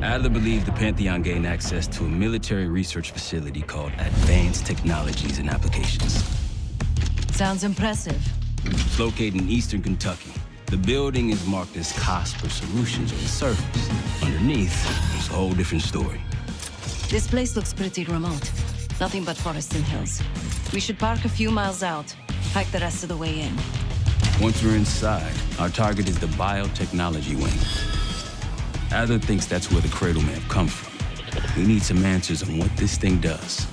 Adler believed the Pantheon gained access to a military research facility called Advanced Technologies and Applications. Sounds impressive. It's located in eastern Kentucky. The building is marked as COSPER Solutions on the surface. Underneath, it's a whole different story. This place looks pretty remote. Nothing but forests and hills. We should park a few miles out, hike the rest of the way in. Once we're inside, our target is the biotechnology wing. Adler thinks that's where the cradle may have come from. We need some answers on what this thing does.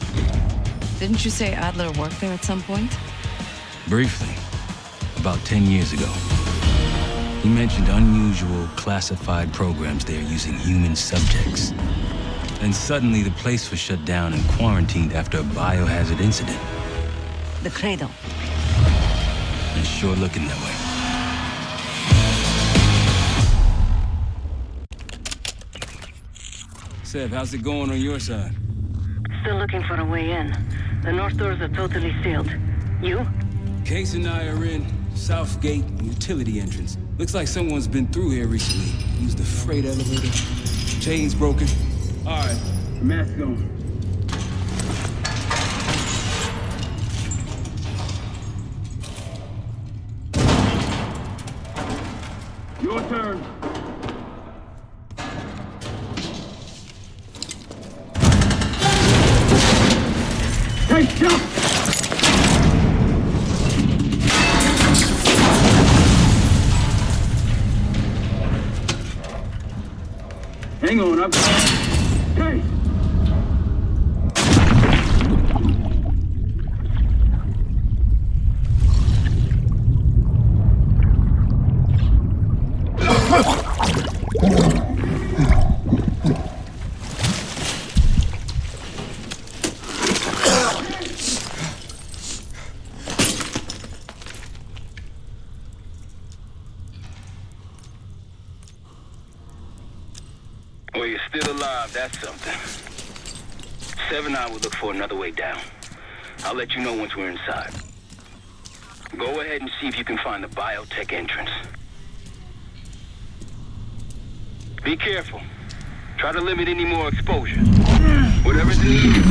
Didn't you say Adler worked there at some point? Briefly, about 10 years ago. He mentioned unusual, classified programs there using human subjects. Then suddenly the place was shut down and quarantined after a biohazard incident. The cradle. It's sure looking that way. Seb, how's it going on your side? Still looking for a way in. The north doors are totally sealed. You? Case and I are in South Gate utility entrance. Looks like someone's been through here recently. Used the freight elevator. Chain's broken. All right, mask on. Your turn. Take jump! Hang on, I'm... Hey! Well, you're still alive, that's something. 7 I would look for another way down. I'll let you know once we're inside. Go ahead and see if you can find the biotech entrance. Be careful. Try to limit any more exposure. Whatever's needed.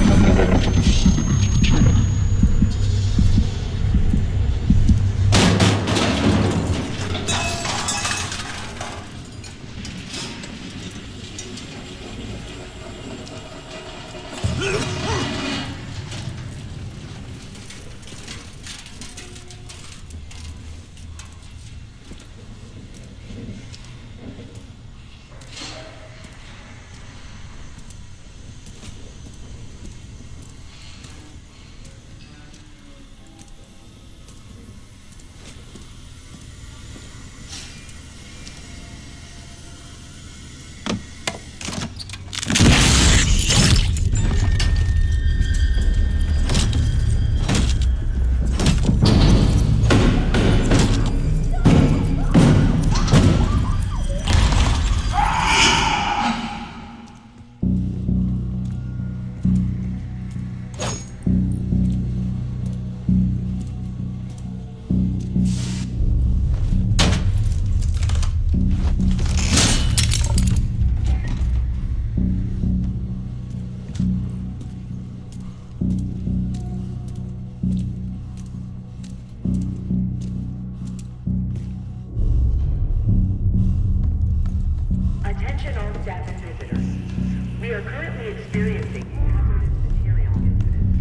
Attention all staff and visitors. We are currently experiencing hazardous material incidents.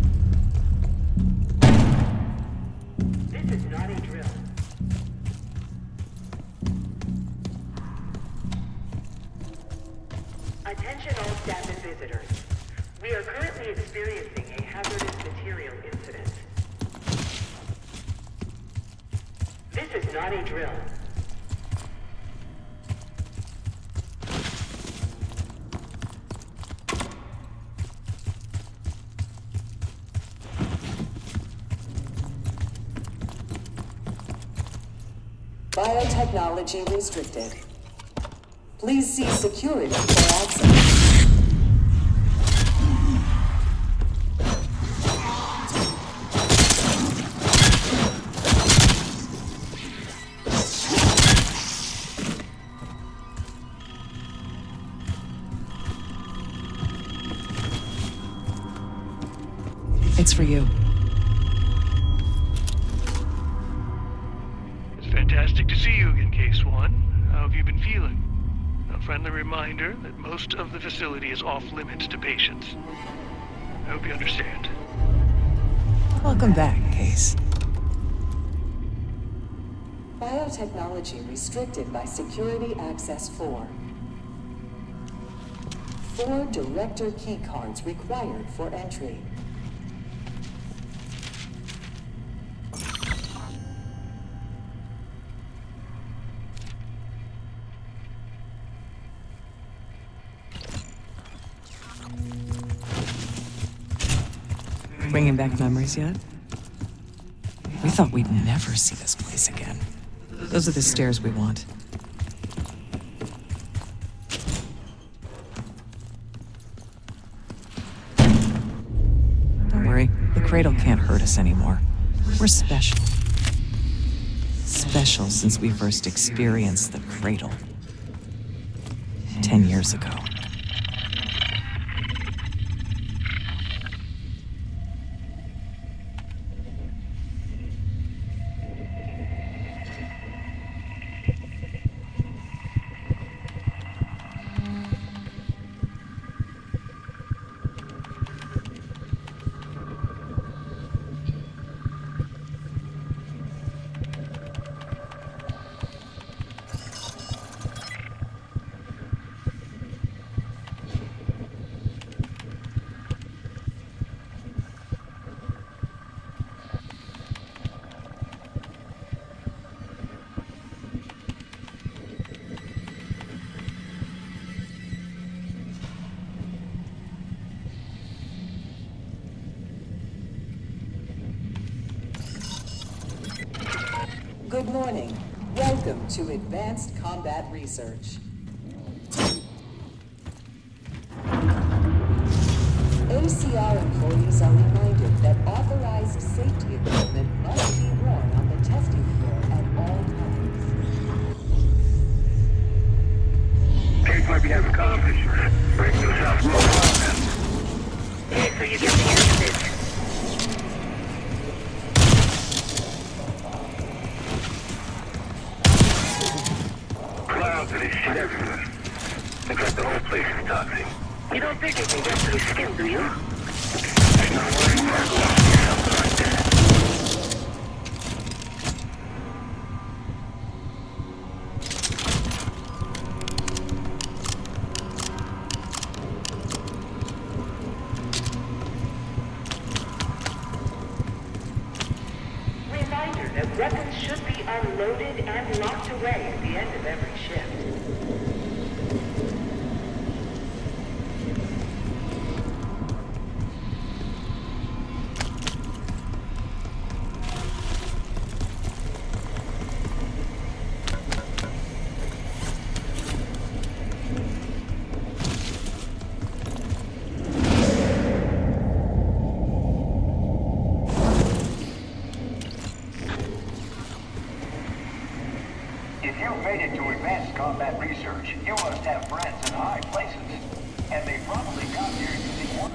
This is not a drill. Attention all staff and visitors. We are currently experiencing a hazardous material incident. This is not a drill. Biotechnology restricted. Please see security for access. It's for you. It's fantastic to see you again, Case One. How have you been feeling? A friendly reminder that most of the facility is off-limits to patients. I hope you understand. Welcome back, Case. Biotechnology restricted by Security Access 4. 4 director keycards required for entry. Bringing back memories yet? We thought we'd never see this place again. Those are the stairs we want. Don't worry, the cradle can't hurt us anymore. We're special. Special since we first experienced the cradle. 10 years ago. Good morning. Welcome to Advanced Combat Research. ACR employees are reminded that authorized safety equipment must be worn on the testing floor at all times. Case might be having conflict. Break those out. Hey, so you get the end of this. Clouds of this shit everywhere. Looks like the whole place is toxic. You don't think it can get to the skin, do you? Ain't no way to go something like that. Reminder that weapons should be unloaded and locked away at the end of every shift. If you made it to advanced combat research, you must have friends in high places. And they probably got here using one.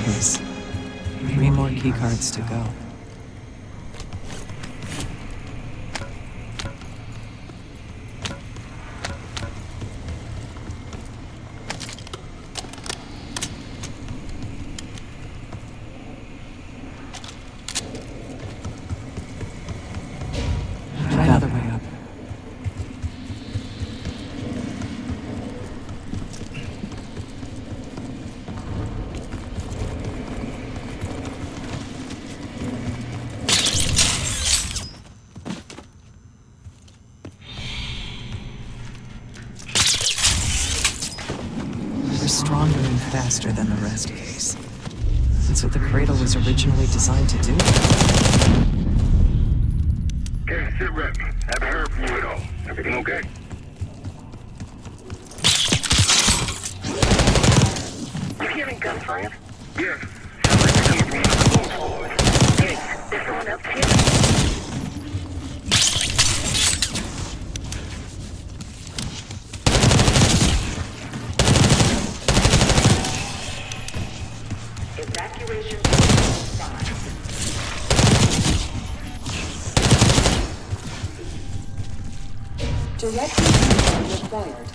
case. 3 more keycards to go. Try another way up. We're stronger and faster than the rest case. That's what the cradle was originally designed to do. Okay, sit rep. Haven't heard from you at all. Everything okay? You hearing gunfire? Yeah. Sounds like they're coming from one of the lower floors. Hey, there's someone else here. Evacuation 5. Director keycard required.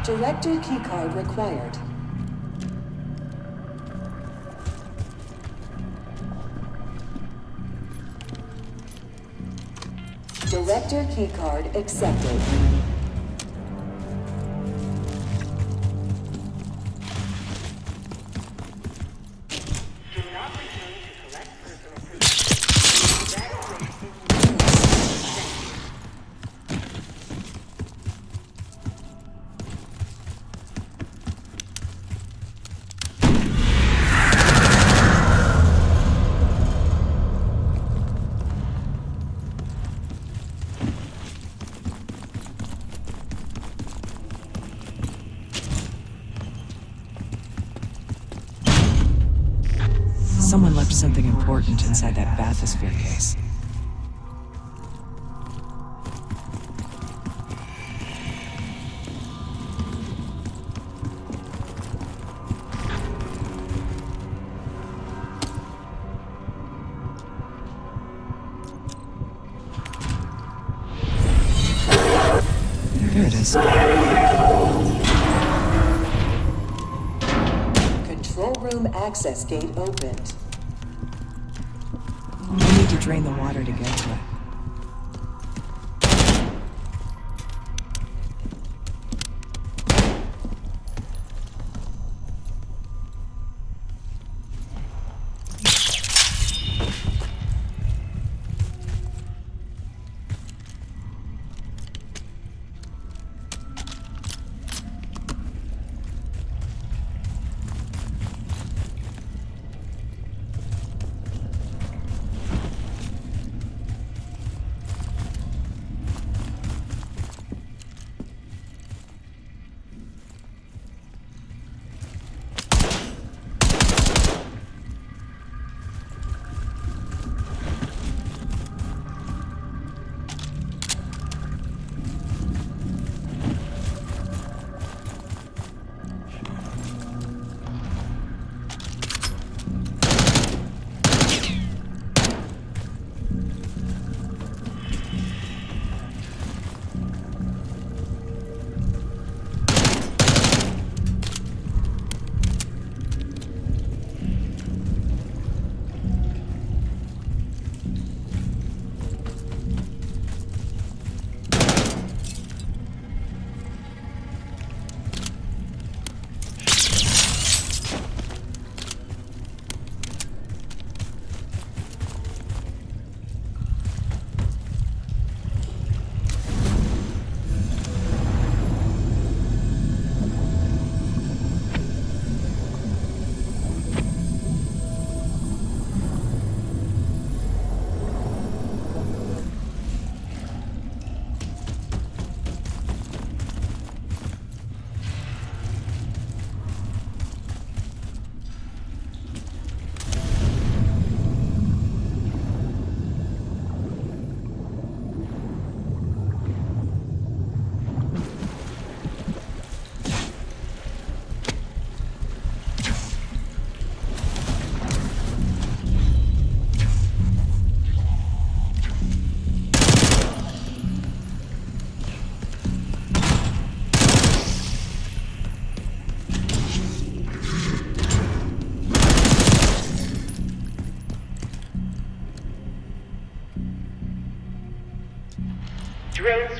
Director keycard required. Director keycard accepted. Do not return to collect personal proofs. Evacuation Someone left something important inside that bathysphere case. Here it is. Control room access gate opened. We need to drain the water to get to it.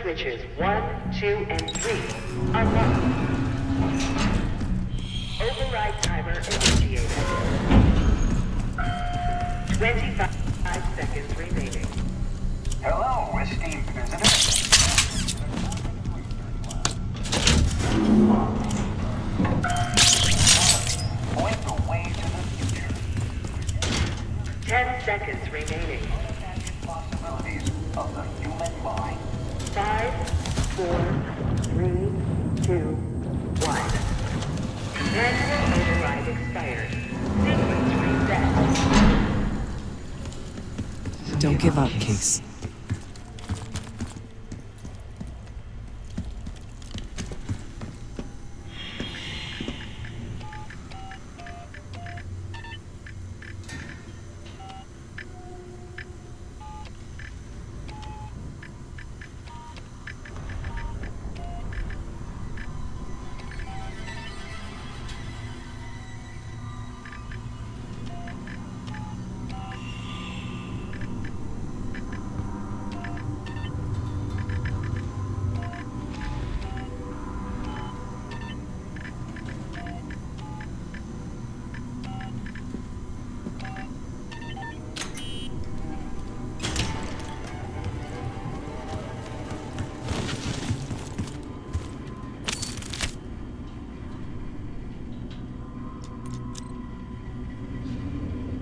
switches 1, 2, and 3 unlocked. Override timer initiated. 25 seconds remaining. Hello, esteemed visitor. Point the way to the future. 10 seconds remaining. Possibilities of the human mind. 5, 4, 3, 2, 1. Manual override expired. Sequence reset. Don't give up, Case.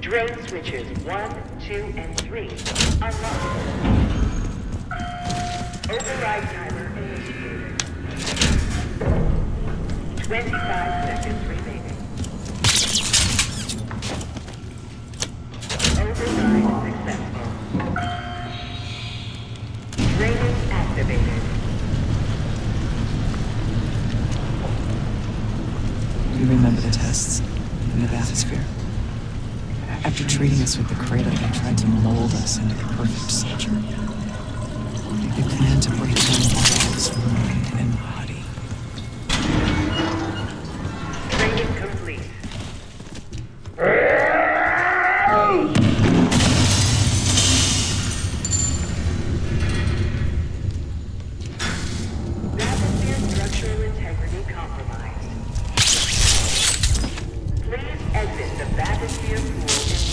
Drain switches 1, 2, and 3 unlocked. Override timer initiated. 25 seconds remaining. Override successful. Draining activated. You remember the tests in the bathysphere? After treating us with the cradle, they tried to mold us into the perfect soldier. They planned to break down walls, mind, and body. Training complete. Bathysphere structural integrity compromised. Please exit the bathysphere pool immediately.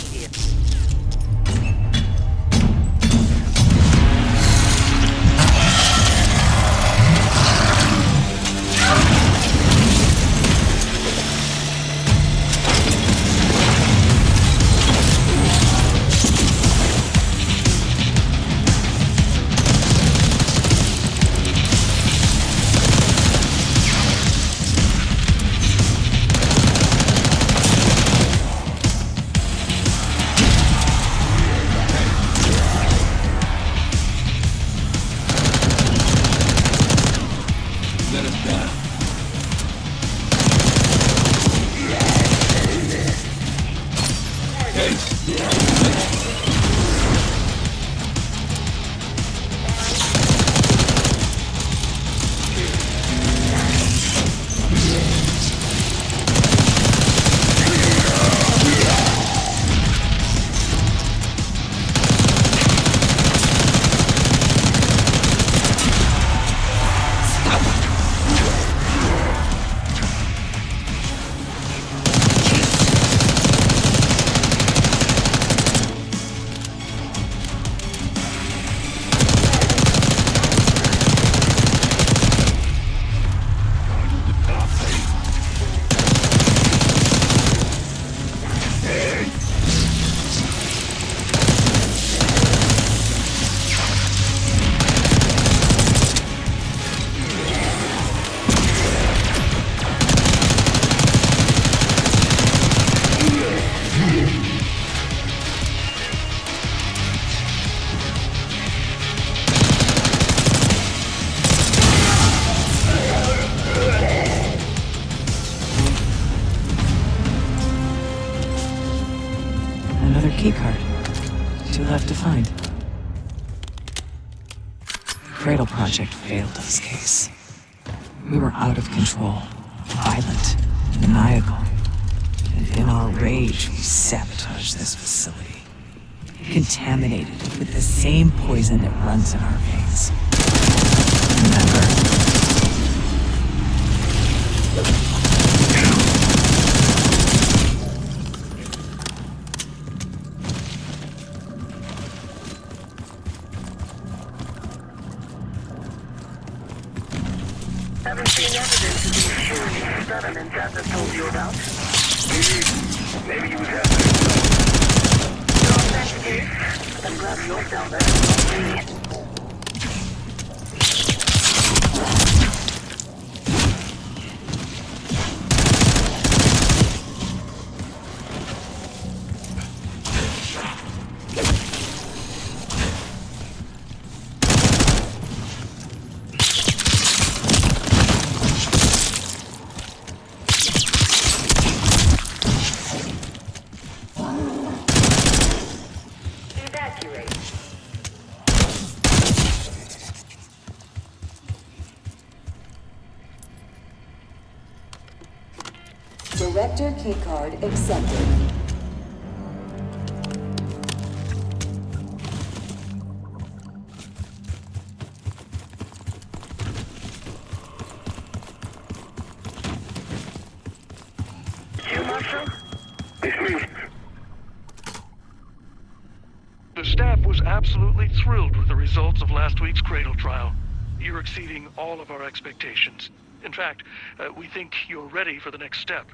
Keycard. 2 left to find. Cradle Project failed us, Case. We were out of control, violent, maniacal. And in our rage, we sabotaged this facility. Contaminated it with the same poison that runs in our veins. Remember. Haven't seen evidence of these shooting experiments Atlas told you about. Maybe he was having a So if that's the case, I'm glad you're down there, not me. Director keycard accepted. You, Marshal? It's me. The staff was absolutely thrilled with the results of last week's Cradle trial. You're exceeding all of our expectations. In fact, we think you're ready for the next step.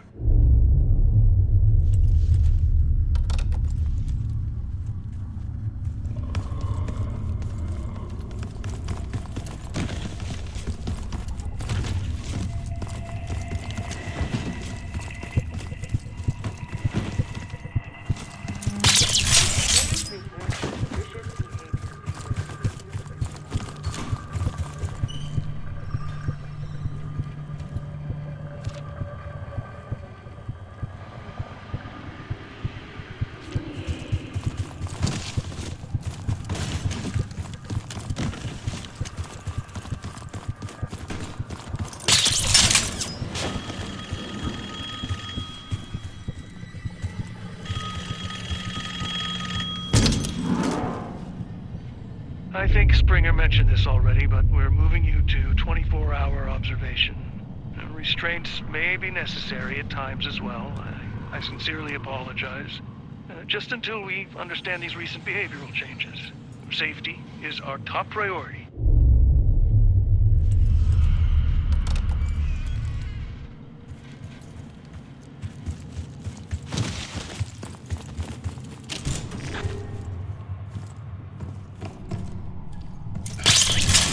I think Springer mentioned this already, but we're moving you to 24-hour observation. Restraints may be necessary at times as well. I sincerely apologize. Just until we understand these recent behavioral changes. Safety is our top priority.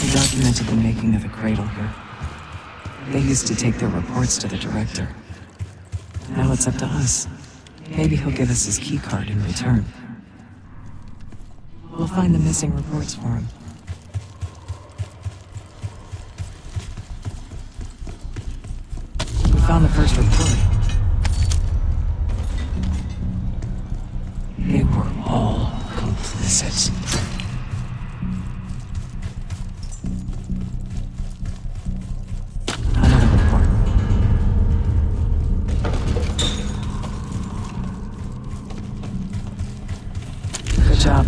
They documented the making of the cradle here. They used to take their reports to the director. Now it's up to us. Maybe he'll give us his key card in return. We'll find the missing reports for him. We found the first report. They were all complicit. Another report. Good job.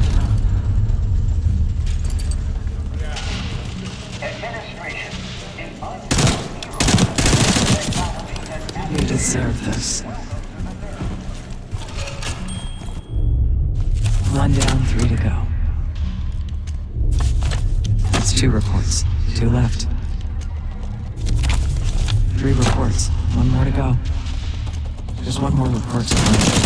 Administration is You deserve this. One down, 3 to go. That's 2 reports. 2 left. 3 reports. 1 more to go. Just 1 more report to finish.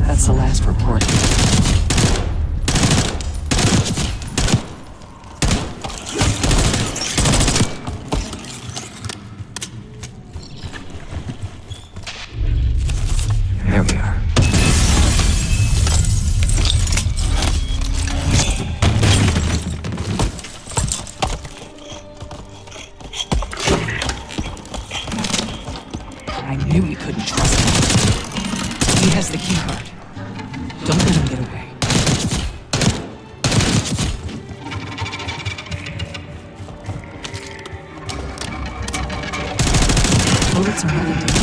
That's the last report. There we are. I knew we couldn't trust him. Got some heavy duty.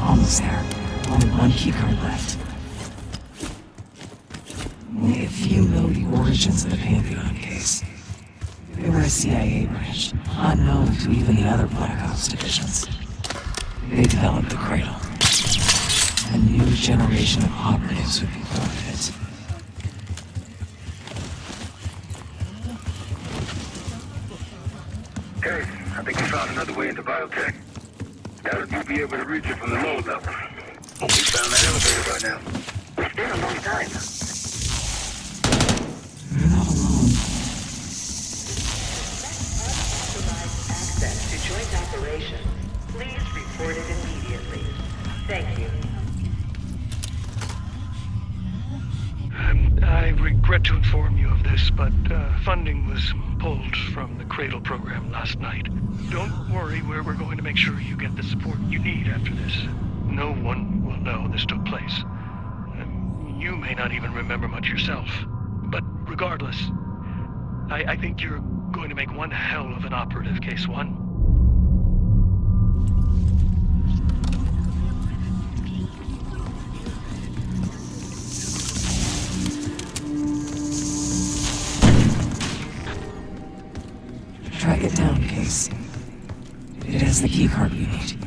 Almost there. Only one keycard left. Only a few know the origins of the Pantheon case. They were a CIA branch, unknown to even the other Black Ops divisions. They developed the Cradle. A new generation of operatives would be born of it. Okay, I think we found another way into biotech. Doubt you'll be able to reach it from the low level. Hope we found that elevator by now. It's been a long time. You're not alone. Unauthorized access to joint operation. Please report it immediately. Thank you. I regret to inform you of this, but funding was pulled from the Cradle program last night. Don't worry, we're going to make sure you get the support you need after this. No one will know this took place. You may not even remember much yourself. But regardless, I think you're going to make one hell of an operative, Case 1. Track it down, Case. It has the keycard we need.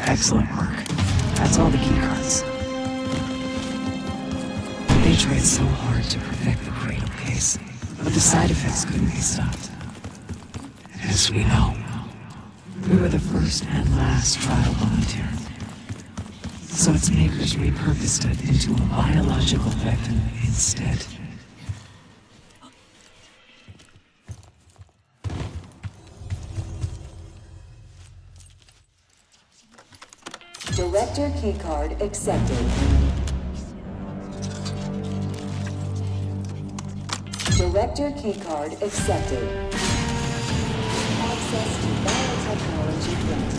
Excellent work. That's all the keycards. They tried so hard to perfect the cradle case, but the side effects couldn't be stopped. As we know, we were the first and last trial volunteer. So its makers repurposed it into a biological weapon instead. Director keycard accepted. Director keycard accepted. Access to biotechnology granted.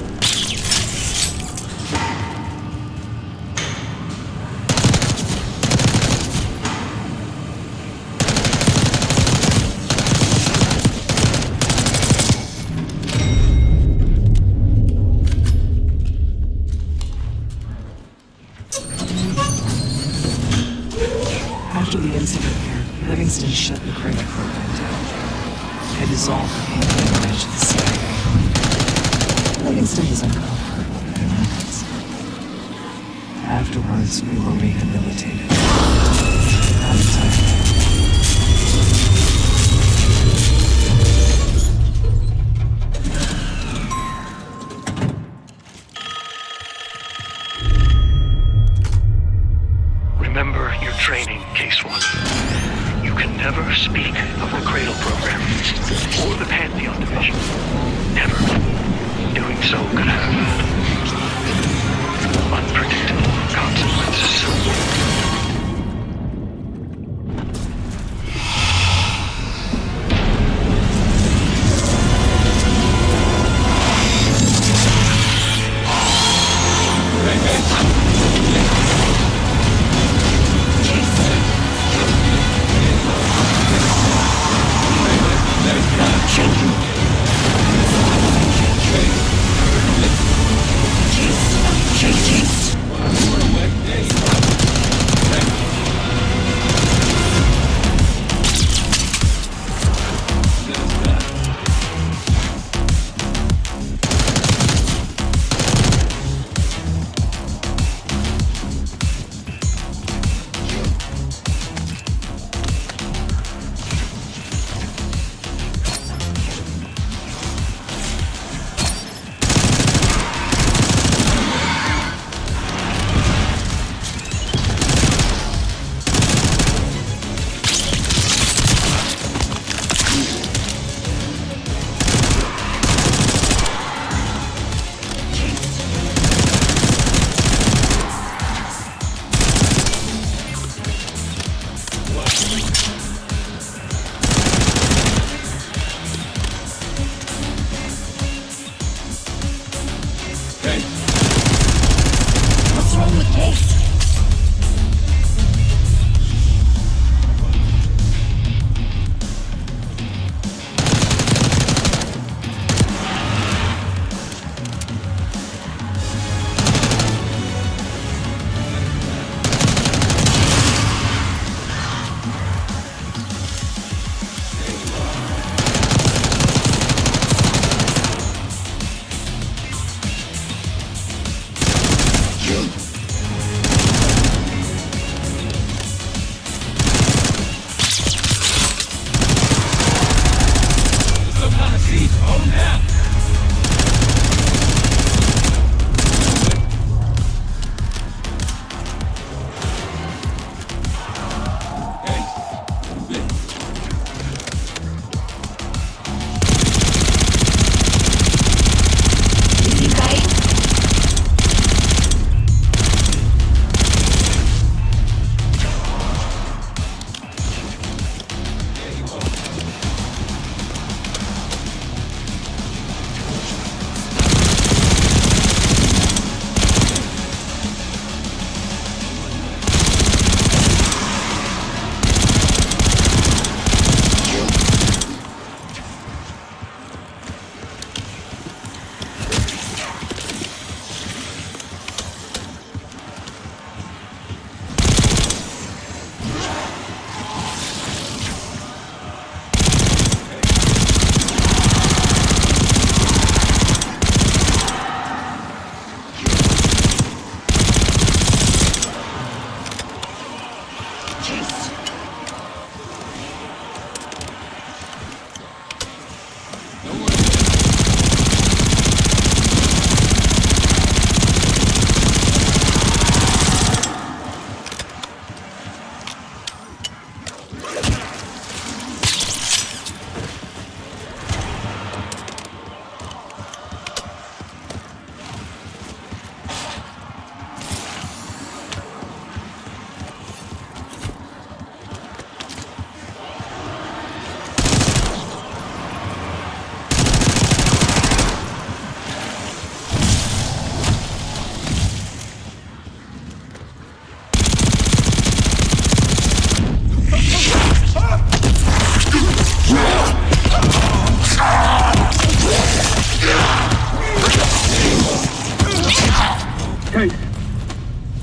After the incident here, Livingston shut the cradle program down. I dissolved the paint and bridge the sky. Livingston was uncovered with their methods. Afterwards, we were rehabilitated. Out of time. Remember your training, Case 1. You You can never speak of the Cradle program or the Pantheon division. Never. Doing so could have unpredictable consequences.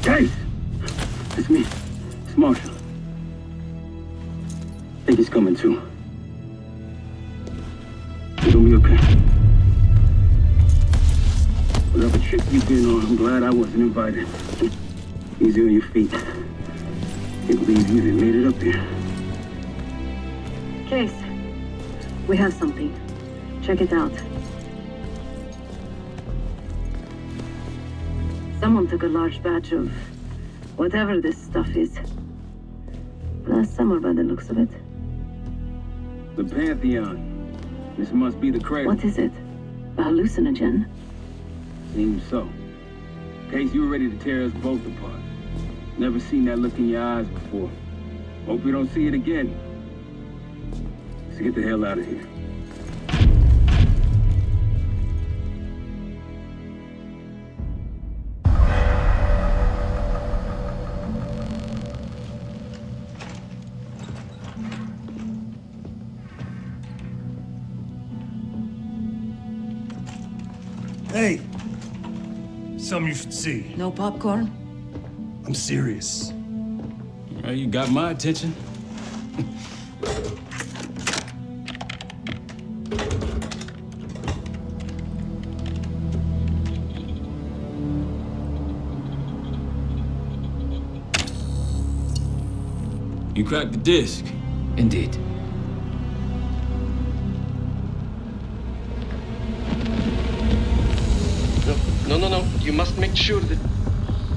Case! It's me. It's Marshall. I think he's coming too. It'll be okay. Whatever trip you've been on, I'm glad I wasn't invited. Easy on your feet. Can't believe you even made it up here. Case, we have something. Check it out. Someone took a large batch of whatever this stuff is. Last summer by the looks of it. The Pantheon. This must be the cradle. What is it? A hallucinogen? Seems so. In case you were ready to tear us both apart. Never seen that look in your eyes before. Hope we don't see it again. So get the hell out of here. Hey! Something you should see. No popcorn? I'm serious. Well, you got my attention. You cracked the disc. Indeed. No. You must make sure that...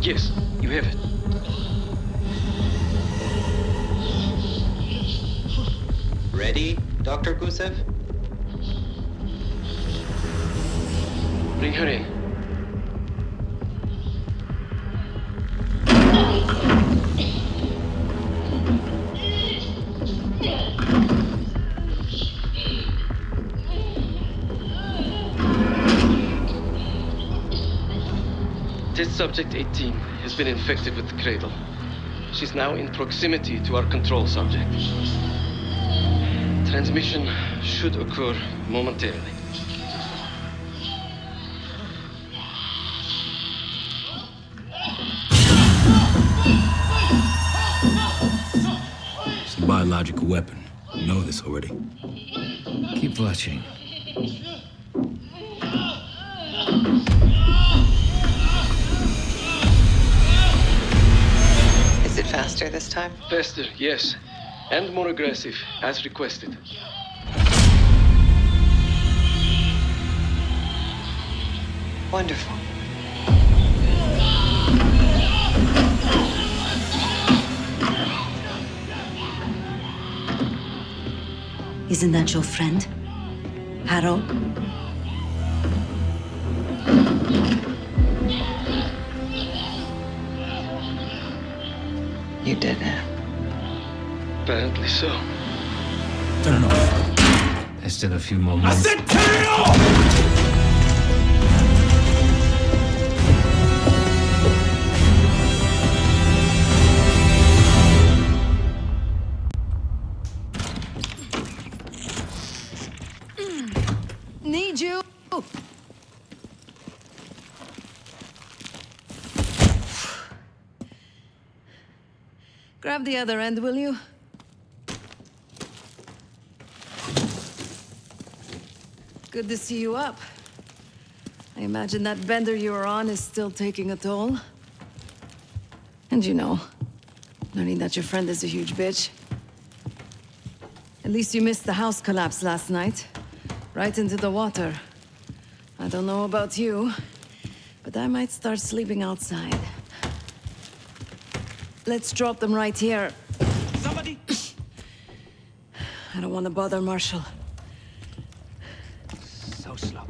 Yes, you have it. Ready, Dr. Gusev? Bring her in. Test subject 18 has been infected with the cradle. She's now in proximity to our control subject. Transmission should occur momentarily. It's a biological weapon. You know this already. Keep watching. Is it faster this time? Faster, yes. And more aggressive, as requested. Wonderful. Isn't that your friend? Harrow? You did it. Apparently so. Turn it off. There's still a few more moments. I said turn it off! Need you! Grab the other end, will you? Good to see you up. I imagine that bender you were on is still taking a toll. And you know, learning that your friend is a huge bitch. At least you missed the house collapse last night. Right into the water. I don't know about you, but I might start sleeping outside. Let's drop them right here. Somebody! I don't want to bother Marshall. So slow.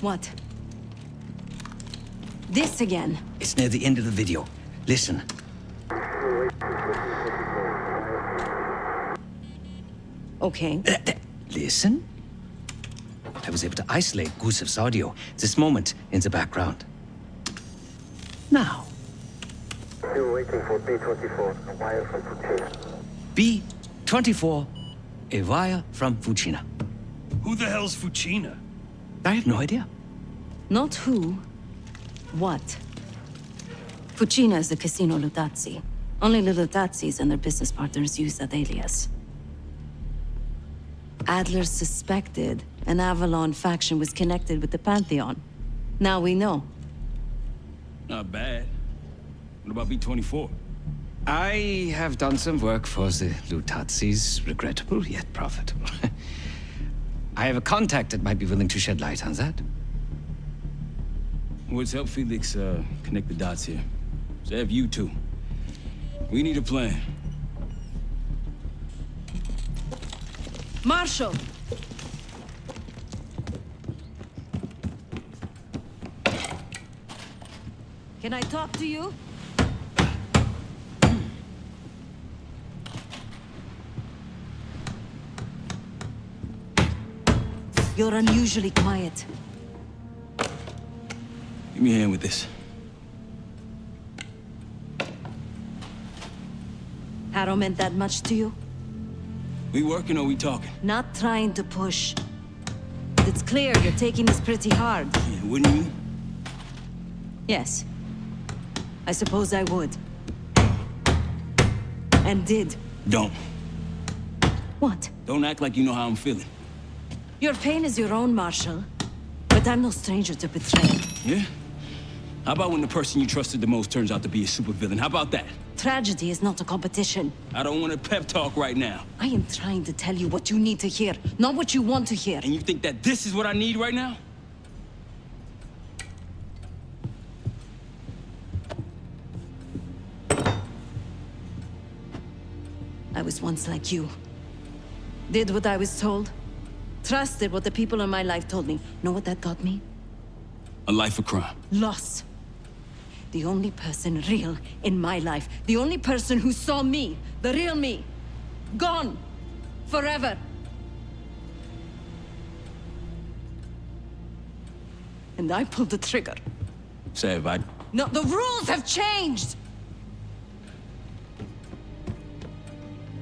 What? This again? It's near the end of the video. Listen. Okay. Listen. I was able to isolate Gusev's audio. This moment in the background. Now. Still waiting for B-24, a wire from Fuchina. B-24, a wire from Fuchina. Who the hell's Fuchina? I have no idea. Not who. What? Fucina is the casino Lutazzi. Only the Lutazzis and their business partners use that alias. Adler suspected an Avalon faction was connected with the Pantheon. Now we know. Not bad. What about B-24? I have done some work for the Lutazzis, regrettable yet profitable. I have a contact that might be willing to shed light on that. Let's help Felix connect the dots here. So have you two. We need a plan. Marshal! Can I talk to you? You're unusually quiet. Give me a hand with this. Harrow meant that much to you? We working or we talking? Not trying to push. It's clear you're taking this pretty hard. Yeah, wouldn't you? Yes. I suppose I would. And did. Don't. What? Don't act like you know how I'm feeling. Your pain is your own, Marshal. But I'm no stranger to betrayal. Yeah? How about when the person you trusted the most turns out to be a supervillain? How about that? Tragedy is not a competition. I don't want a pep talk right now. I am trying to tell you what you need to hear, not what you want to hear. And you think that this is what I need right now? I was once like you. Did what I was told. Trusted what the people in my life told me. Know what that got me? A life of crime. Loss. The only person real in my life. The only person who saw me. The real me. Gone. Forever. And I pulled the trigger. Say it, bud. No, the rules have changed!